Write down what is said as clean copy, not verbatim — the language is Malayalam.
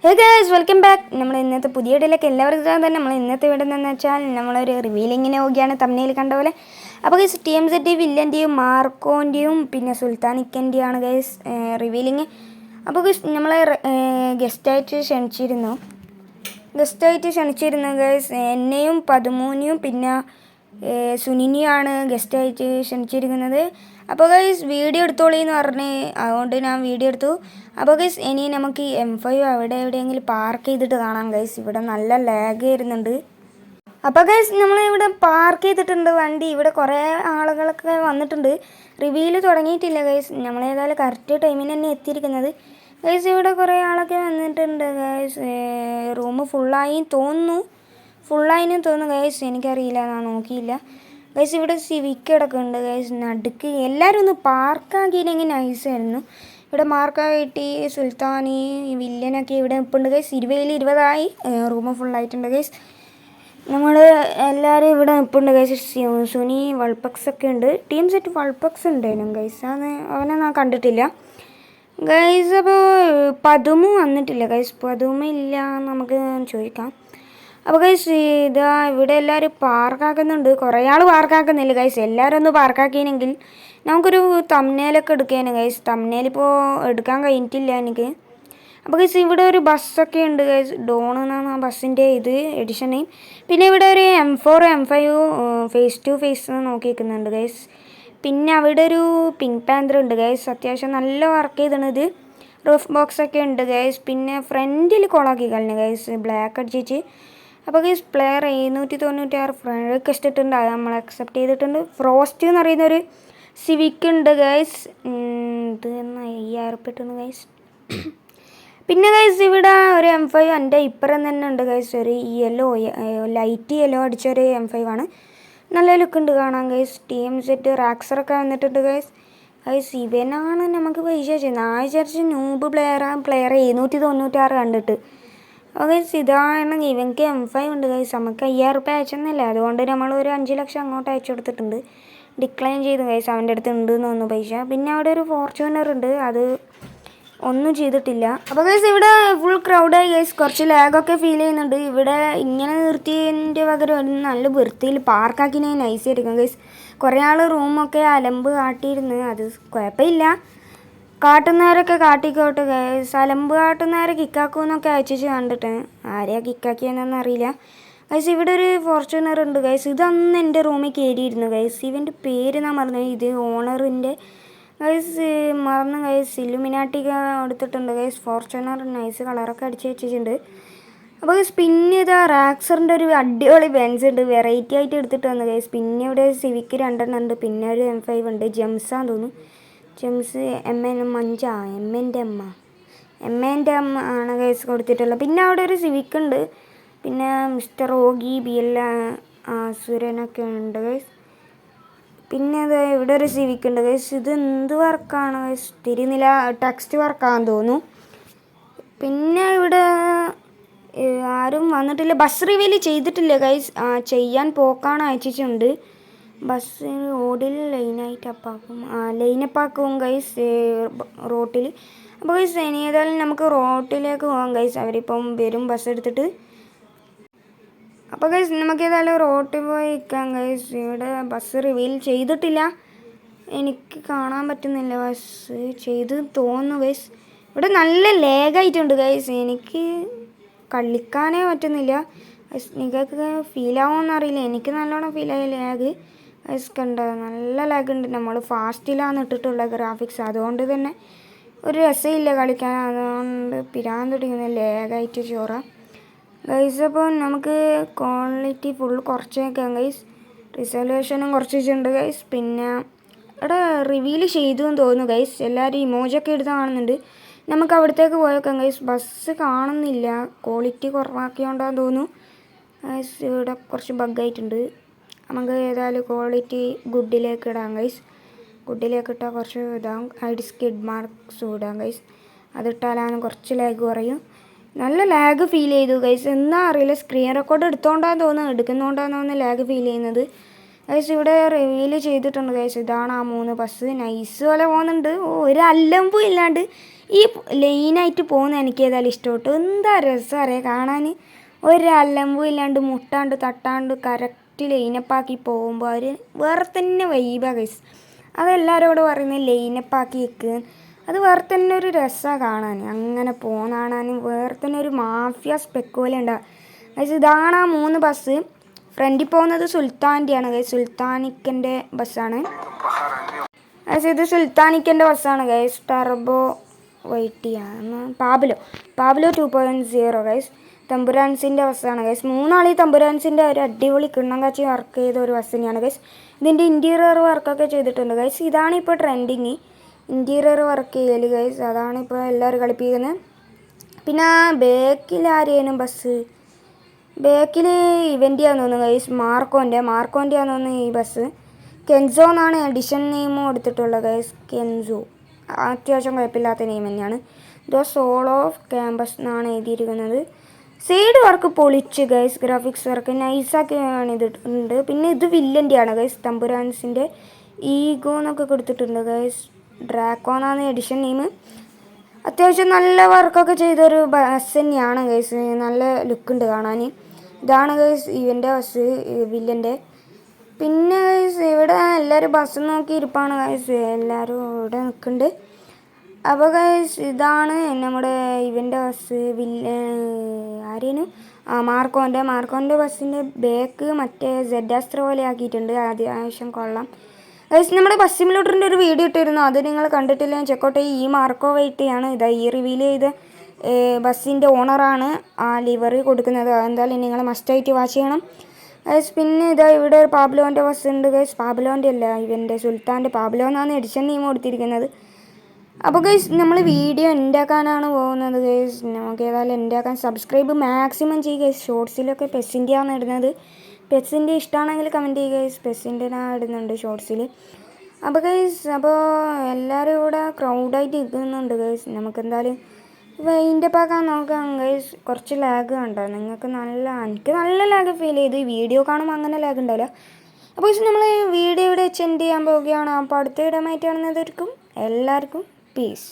Hey guys welcome back. നമ്മൾ ഇന്നത്തെ പുതിയ വീഡിയോയിലേക്ക് എല്ലാവർക്കും തന്നെ നമ്മൾ ഇന്നത്തെ വീഡിയോ എന്ന് വെച്ചാൽ നമ്മളൊരു റിവീലിങ്ങിനെ നോക്കിയാണ് തമ്മിൽ കണ്ട പോലെ. അപ്പോൾ ഗൈസ് TMZ വില്ലൻ്റെയും മാർക്കോൻ്റെയും പിന്നെ സുൽത്താനിക്കൻ്റെയാണ് ഗൈസ് റിവീലിങ്. അപ്പോൾ ഗൈസ് നമ്മളെ ഗസ്റ്റായിട്ട് ക്ഷണിച്ചിരുന്നു ഗൈസ്. എന്നെയും പതിമൂന്നെയും പിന്നെ സുനിനെയാണ് ഗസ്റ്റായിട്ട് ക്ഷണിച്ചിരിക്കുന്നത്. അപ്പോൾ ഗൈസ് വീഡിയോ എടുത്തോളി എന്ന് പറഞ്ഞ് അതുകൊണ്ട് ഞാൻ വീഡിയോ എടുത്തു. അപ്പോൾ ഗൈസ് ഇനി നമുക്ക് ഈ M5 അവിടെ എവിടെയെങ്കിലും പാർക്ക് ചെയ്തിട്ട് കാണാം ഗൈസ്. ഇവിടെ നല്ല ലാഗ് വരുന്നുണ്ട്. അപ്പോൾ ഗൈസ് നമ്മളിവിടെ പാർക്ക് ചെയ്തിട്ടുണ്ട് വണ്ടി. ഇവിടെ കുറേ ആളുകളൊക്കെ വന്നിട്ടുണ്ട്. റിവീൽ തുടങ്ങിയിട്ടില്ല ഗൈസ്. നമ്മളേതായാലും കറക്റ്റ് ടൈമിന് തന്നെ എത്തിയിരിക്കുന്നത് ഗൈസ്. ഇവിടെ കുറേ ആളൊക്കെ വന്നിട്ടുണ്ട് ഗൈസ്. റൂം ഫുള്ളായിന്ന് തോന്നുന്നു ഗൈസ്. എനിക്കറിയില്ല, ഞാൻ നോക്കിയില്ല ഗൈസ്. ഇവിടെ സിവിക്ക് കിടക്കുന്നുണ്ട് ഗൈസ് നടുക്ക്. എല്ലാവരും ഒന്ന് പാർക്കാക്കിയില്ലെങ്കിൽ നൈസായിരുന്നു. ഇവിടെ മാർക്കായിട്ട് സുൽത്താനി വില്ലനൊക്കെ ഇവിടെ നിൽപ്പുണ്ട് ഗൈസ്. 20-20 room ഫുള്ളായിട്ടുണ്ട് guys. നമ്മൾ എല്ലാവരും ഇവിടെ നിൽപ്പുണ്ട് ഗൈസ്. സുനി വൾപക്സ് ഒക്കെ ഉണ്ട്. TMZ വൾപക്സ് ഉണ്ടായിരുന്നു ഗൈസ്. അവനെ ഞാൻ കണ്ടിട്ടില്ല ഗൈസ്. അപ്പോൾ പതുമു വന്നിട്ടില്ല ഗൈസ്. പതുമ ഇല്ല നമുക്ക് ചോദിക്കാം. അപ്പോൾ ഗൈസ് ഇതാ ഇവിടെ എല്ലാവരും പാർക്കാക്കുന്നുണ്ട്. കുറേ ആൾ പാർക്കാക്കുന്നില്ല ഗൈസ്. എല്ലാവരും ഒന്ന് പാർക്കാക്കിയെങ്കിൽ നമുക്കൊരു തംബ്നെയിലൊക്കെ എടുക്കാനും ഗൈസ്. തംബ്നെയിലിപ്പോൾ എടുക്കാൻ കഴിഞ്ഞിട്ടില്ല എനിക്ക്. അപ്പോൾ ഗൈസ് ഇവിടെ ഒരു ബസ്സൊക്കെ ഉണ്ട് ഗൈസ്. ഡോൺ എന്നാണ് ആ ബസ്സിൻ്റെ എഡിഷന്. പിന്നെ ഇവിടെ ഒരു M4 M5 face to face നോക്കിയിരിക്കുന്നുണ്ട് ഗൈസ്. പിന്നെ അവിടെ ഒരു പിങ്ക് പാന്തർ ഉണ്ട് ഗൈസ്. അത്യാവശ്യം നല്ല വർക്ക് ചെയ്തിട്ടുണ്ട്. ഇത് റൂഫ് ബോക്സ് ഒക്കെ ഉണ്ട് ഗൈസ്. പിന്നെ ഫ്രണ്ടിൽ കൊളാക്കി കളഞ്ഞു ഗൈസ്, ബ്ലാക്ക് അടിച്ചിട്ട്. അപ്പോൾ ഗൈസ് പ്ലെയർ 796 ഫ്രണ്ട് റിക്വസ്റ്റ് ഇട്ടുണ്ട്. അത് നമ്മൾ അക്സെപ്റ്റ് ചെയ്തിട്ടുണ്ട്. ഫ്രോസ്റ്റ് എന്ന് പറയുന്നൊരു സിവിക്ക് ഉണ്ട് ഗൈസ്. ഇത് 5000 ഇട്ടുണ്ട് ഗൈസ്. പിന്നെ ഗൈസ് ഇവിടെ ഒരു M5 എൻ്റെ ഇപ്പുറം തന്നെ ഉണ്ട് ഗൈസ്. ഒരു ലൈറ്റ് യെല്ലോ അടിച്ചൊരു M5 ആണ്. നല്ല ലുക്ക് ഉണ്ട് കാണാൻ ഗൈസ്. TMZ റാക്സറൊക്കെ വന്നിട്ടുണ്ട് ഗൈസ്. ഗൈസ് ഇവനാണ് നമുക്ക് പൈസ ചെയ്യുന്നത്. ഞാൻ വിചാരിച്ച് നൂബ് പ്ലെയർ 796 കണ്ടിട്ട്. അപ്പോൾ ഗൈസ് ഇതാണെങ്കിൽ ഇവൻക്ക് M5 ഉണ്ട് ഗൈസ്. നമുക്ക് 5000 അയച്ചെന്നല്ല, അതുകൊണ്ട് നമ്മൾ ഒരു 5 ലക്ഷം അങ്ങോട്ട് അയച്ചു കൊടുത്തിട്ടുണ്ട്. ഡിക്ലൈൻ ചെയ്തു ഗൈസ്. അവൻ്റെ അടുത്ത് ഉണ്ട് എന്ന് തോന്നുന്നു പൈസ. പിന്നെ അവിടെ ഒരു ഫോർച്യൂണർ ഉണ്ട്, അത് ഒന്നും ചെയ്തിട്ടില്ല. അപ്പോൾ ഗൈസ് ഇവിടെ ഫുൾ ക്രൗഡായി ഗൈസ്. കുറച്ച് ലാഗൊക്കെ ഫീൽ ചെയ്യുന്നുണ്ട്. ഇവിടെ ഇങ്ങനെ നിർത്തിയതിൻ്റെ പകരം നല്ല വൃത്തിയിൽ പാർക്കാക്കിനെ നൈസ് ആയിരിക്കും ഗൈസ്. കുറേ ആൾ റൂമൊക്കെ അലമ്പ് കാട്ടിയിരുന്നു. അത് കുഴപ്പമില്ല, കാട്ടുന്നവരൊക്കെ കാട്ടിക്കോട്ടെ ഗൈസ്. അലമ്പ് കാട്ടുന്നവരെ കിക്കാക്കുമെന്നൊക്കെ അയച്ചു കണ്ടിട്ട് ആരെയാ കിക്കാക്കിയെന്നൊന്നും അറിയില്ല ഗൈസ്. ഇവിടെ ഒരു ഫോർച്യൂണർ ഉണ്ട് ഗൈസ്. ഇതന്ന് എൻ്റെ റൂമിൽ കയറിയിരുന്നു ഗൈസ്. ഇവൻ്റെ പേര് ഞാൻ മറന്നു. ഇത് ഓണറിൻ്റെ ഗൈസ് മറന്നു ഗൈസ്. ഇലുമിനാട്ടിക്ക് എടുത്തിട്ടുണ്ട് ഗൈസ്. ഫോർച്യൂണർ നൈസ് കളറൊക്കെ അടിച്ച് വെച്ചിട്ടുണ്ട്. അപ്പോൾ ഗൈസ് പിന്നെ ഇതാ റാക്സറിൻ്റെ ഒരു അടിപൊളി ബെൻസ് ഉണ്ട്, വെറൈറ്റി ആയിട്ട് എടുത്തിട്ട് വന്നു ഗൈസ്. പിന്നെ ഇവിടെ സിവിക്ക് 2 ഉണ്ട്. പിന്നെ ഒരു M5 ഉണ്ട്, ജെംസാന്ന് തോന്നുന്നു. ജെംസ് എമ്മൻ്റെ അമ്മ ആണ് ഗൈസ് കൊടുത്തിട്ടുള്ളത്. പിന്നെ അവിടെ ഒരു സിവിക്ക് ഉണ്ട്. പിന്നെ മിസ്റ്റർ ഓഗി BL സുരനൊക്കെ ഉണ്ട് ഗൈസ്. പിന്നെ അത് ഇവിടെ ഒരു സിവിക്ക് ഉണ്ട് ഗൈസ്. ഇത് എന്ത് വർക്കാണ് ഗൈസ്, തിരിയുന്നില്ല. ടെക്സ്റ്റ് വർക്കാണെന്ന് തോന്നുന്നു. പിന്നെ ഇവിടെ ആരും വന്നിട്ടില്ല. ബസ് റിവീൽ ചെയ്തിട്ടില്ല ഗൈസ്. ചെയ്യാൻ പോക്കാണ് അയച്ചിട്ടുണ്ട്. ബസ് റോഡിൽ ലൈനപ്പാക്കും ഗൈസ് റോട്ടിൽ. അപ്പോൾ ഗൈസ് ഇനി ഏതായാലും നമുക്ക് റോട്ടിലേക്ക് പോകാം ഗൈസ്. അവരിപ്പം വരും ബസ് എടുത്തിട്ട്. അപ്പോൾ ഗൈസ് നമുക്ക് ഏതായാലും റോട്ടിൽ പോയി നിൽക്കാം ഗൈസ്. ഇവിടെ ബസ് റിവീൽ ചെയ്തിട്ടില്ല, എനിക്ക് കാണാൻ പറ്റുന്നില്ല. ബസ് ചെയ്ത് തോന്നുന്നു ഗൈസ്. ഇവിടെ നല്ല ലാഗായിട്ടുണ്ട് ഗൈസ്. എനിക്ക് കളിക്കാനേ പറ്റുന്നില്ല ഗൈസ്. നിങ്ങൾക്ക് ഫീലാവുമെന്നറിയില്ല, എനിക്ക് നല്ലോണം ഫീലായി ലാഗ് ഗൈസ്. കണ്ട നല്ല ലാഗ് ഉണ്ട്. നമ്മൾ ഫാസ്റ്റിലാണ് ഇട്ടിട്ടുള്ള ഗ്രാഫിക്സ്, അതുകൊണ്ട് തന്നെ ഒരു രസമില്ല കളിക്കാൻ. അതുകൊണ്ട് പിരാൻ തുടങ്ങുന്ന ലാഗായിട്ട് ചോറ ഗൈസ്. അപ്പോൾ നമുക്ക് ക്വാളിറ്റി ഫുൾ കുറച്ച് വയ്ക്കാം ഗൈസ്. റിസൊല്യൂഷനും കുറച്ച് വെച്ചിട്ടുണ്ട് ഗൈസ്. പിന്നെ ഇവിടെ റിവീൽ ചെയ്തു എന്ന് തോന്നുന്നു ഗൈസ്. എല്ലാവരും ഇമോജൊക്കെ എടുത്ത് കാണുന്നുണ്ട്. നമുക്ക് അവിടത്തേക്ക് പോയേക്കാം ഗൈസ്. ബസ് കാണുന്നില്ല, ക്വാളിറ്റി കുറവാക്കിയോണ്ടാന്ന് തോന്നുന്നു ഗൈസ്. ഇവിടെ കുറച്ച് ബഗ്ഗായിട്ടുണ്ട്. നമുക്ക് ഏതായാലും ക്വാളിറ്റി ഗുഡിലേക്ക് ഇടാം ഗൈസ്. ഗുഡിലേക്ക് ഇട്ടാൽ കുറച്ച് ഇതാകും. ഐഡി സ്കിഡ് മാർക്സ് ഇടാം ഗൈസ്. അതിട്ടാലാണ് കുറച്ച് ലാഗ് കുറയും. നല്ല ലാഗ് ഫീൽ ചെയ്തു ഗൈസ്. എന്നാ അറിയില്ല, സ്ക്രീൻ റെക്കോർഡ് എടുത്തോണ്ടാന്ന് തോന്നുന്നു, എടുക്കുന്നതുകൊണ്ടാന്ന് തോന്നുന്നു ലാഗ് ഫീൽ ചെയ്യുന്നത് ഗൈസ്. ഇവിടെ റിവീൽ ചെയ്തിട്ടുണ്ട് ഗൈസ്. ഇതാണ് ആ 3 ബസ്. നൈസ് പോലെ പോകുന്നുണ്ട്. ഒരു അല്ലമ്പും ഇല്ലാണ്ട് ഈ ലൈനായിട്ട് പോകുന്ന എനിക്ക് ഏതായാലും ഇഷ്ടപ്പെട്ടു. എന്താ രസം അറിയാം കാണാൻ. ഒരലമ്പും ഇല്ലാണ്ട് മുട്ടാണ്ട് തട്ടാണ്ട് കറക്റ്റ് ലൈനപ്പാക്കി പോകുമ്പോൾ അവർ വേറെ തന്നെ വൈബാ ഗൈസ്. അതെല്ലാവരും ഇവിടെ പറയുന്നത് ലൈനപ്പാക്കി വെക്കുക, അത് വേറെ തന്നെ ഒരു രസമാണ് കാണാൻ. അങ്ങനെ പോകുന്ന കാണാനും വേറെ തന്നെ ഒരു മാഫിയ സ്പെക്ക് പോലെ ഉണ്ടാകും ഗൈസ്. ഇതാണ് ആ 3 ബസ്. ഫ്രണ്ടിൽ പോകുന്നത് സുൽത്താൻ്റെയാണ് ഗൈസ്, സുൽത്താനിക്കൻ്റെ ബസ്സാണ് ഗൈസ്. ഇത് സുൽത്താനിക്കൻ്റെ ബസ്സാണ് ഗൈസ്. ടർബോ വൈറ്റിയാണ് പാബ്ലോ 2.0 ഗൈസ്. തമ്പുരാൻസിൻ്റെ ബസ്സാണ് ഗൈസ്. 3 ആൾ ഈ തമ്പുരാൻസിൻ്റെ ഒരു അടിപൊളി കിണ്ണം കാച്ചി വർക്ക് ചെയ്ത ഒരു ബസ് തന്നെയാണ് ഗൈസ്. ഇതിൻ്റെ ഇൻറ്റീരിയർ വർക്കൊക്കെ ചെയ്തിട്ടുണ്ട് ഗൈസ്. ഇതാണ് ഇപ്പോൾ ട്രെൻഡിങ്, ഇൻറ്റീരിയർ വർക്ക് ചെയ്യൽ ഗൈസ്. അതാണ് ഇപ്പോൾ എല്ലാവരും കളിപ്പിക്കുന്നത്. പിന്നെ ബാക്കിൽ ആരെയും ബസ്, ബാക്കിൽ ഇവൻ്റെയാന്ന് തോന്നുന്നു ഗൈസ്, മാർക്കോൻ്റെയാന്ന് തോന്നുന്നു ഈ ബസ്. കെൻസോ എന്നാണ് എഡിഷൻ നെയിമും എടുത്തിട്ടുള്ളത് ഗൈസ്. കെൻസോ അത്യാവശ്യം കുഴപ്പമില്ലാത്ത നെയിം തന്നെയാണ്. ഇതോ സോൾ ഓഫ് ക്യാമ്പസ് എന്നാണ് എഴുതിയിരിക്കുന്നത്. സൈഡ് വർക്ക് പൊളിച്ച് ഗൈസ്, ഗ്രാഫിക്സ് വർക്ക് നൈസാക്കി ഇതിട്ടുണ്ട്. പിന്നെ ഇത് വില്ലൻ്റെയാണ് ഗൈസ്, തമ്പുരാൻസിൻ്റെ ഈഗോ എന്നൊക്കെ കൊടുത്തിട്ടുണ്ട് ഗൈസ്. ഡ്രാക്കോ എന്നാണ് എഡിഷൻ നെയിം. അത്യാവശ്യം നല്ല വർക്കൊക്കെ ചെയ്തൊരു ബസ് തന്നെയാണ് ഗൈസ്, നല്ല ലുക്കുണ്ട് കാണാൻ. ഇതാണ് ഗൈസ് ഇവൻ്റെ ബസ്, വില്ലൻ്റെ. പിന്നെ ഗൈസ് ഇവിടെ എല്ലാവരും ബസ് നോക്കി ഇരിപ്പാണ് ഗൈസ്, എല്ലാവരും ഇവിടെ നിൽക്കുന്നുണ്ട്. അപ്പോൾ ഗൈസ് ഇതാണ് നമ്മുടെ ഇവൻ്റെ ബസ്, ആരേനു മാർക്കോൻ്റെ ബസ്സിൻ്റെ ബാക്ക് മറ്റേ സെഡാസ്ത്ര പോലെ ആക്കിയിട്ടുണ്ട്, അത്യാവശ്യം കൊള്ളാം ഗൈസ്. നമ്മുടെ ബസ് സിമുലേറ്ററിൻ്റെ ഒരു വീഡിയോ ഇട്ടിരുന്നു, അത് നിങ്ങൾ കണ്ടിട്ടില്ല ചെക്കൗട്ട് ചെയ്യും. ഈ മാർക്കോ വൈറ്റിയാണ് ഇതാ ഈ റിവീൽ ചെയ്ത് ബസ്സിൻ്റെ ഓണറാണ് ആ ലിവറി കൊടുക്കുന്നത്. അതെന്തായാലും നിങ്ങൾ മസ്റ്റായിട്ട് വാച്ച് ചെയ്യണം ഗൈസ്. പിന്നെ ഇതാ ഇവിടെ ഒരു പാബ്ലോൻ്റെ ബസ് ഉണ്ട് ഗൈസ്. പാബ്ലോൻ്റെ അല്ല, ഇവൻ്റെ സുൽത്താൻ്റെ പാബ്ലോ എന്നാണ് എഡിഷൻ നെയിം കൊടുത്തിരിക്കുന്നത്. അപ്പോൾ ഗൈസ് നമ്മൾ വീഡിയോ ഉണ്ടാക്കാനാണ് പോകുന്നത് ഗൈസ്. നമുക്ക് ഏതായാലും ഉണ്ടാക്കാൻ സബ്സ്ക്രൈബ് മാക്സിമം ചെയ്യുക ഗൈസ്. ഷോർട്സിലൊക്കെ പെസ്സിൻ്റെയാണ് ഇടുന്നത്. പെസ്സിൻ്റെ ഇഷ്ടമാണെങ്കിൽ കമൻറ്റ് ചെയ്യുക ഗൈസ്. പെസ്സിൻ്റെ ഞാൻ ഇടുന്നുണ്ട് ഷോർട്സിൽ. അപ്പോൾ ഗൈസ് എല്ലാവരും ഇവിടെ ക്രൗഡായിട്ട് നിൽക്കുന്നുണ്ട് ഗൈസ്. നമുക്ക് എന്തായാലും വൈൻഡ് അപ്പ് ആക്കാൻ നോക്കാം ഗൈസ്. കുറച്ച് ലാഗ് കണ്ടോ നിങ്ങൾക്ക്? എനിക്ക് നല്ല ലാഗ് ഫീൽ ചെയ്തു. വീഡിയോ കാണുമ്പോൾ അങ്ങനെ ലാഗ് ഉണ്ടാവില്ല. അപ്പോൾ നമ്മൾ വീഡിയോ ഇവിടെ എൻഡ് ചെയ്യാൻ പോവുകയാണ്. അപ്പോൾ അടുത്ത ഇടമായിട്ട് കാണുന്നതായിരിക്കും. എല്ലാവർക്കും പീസ്.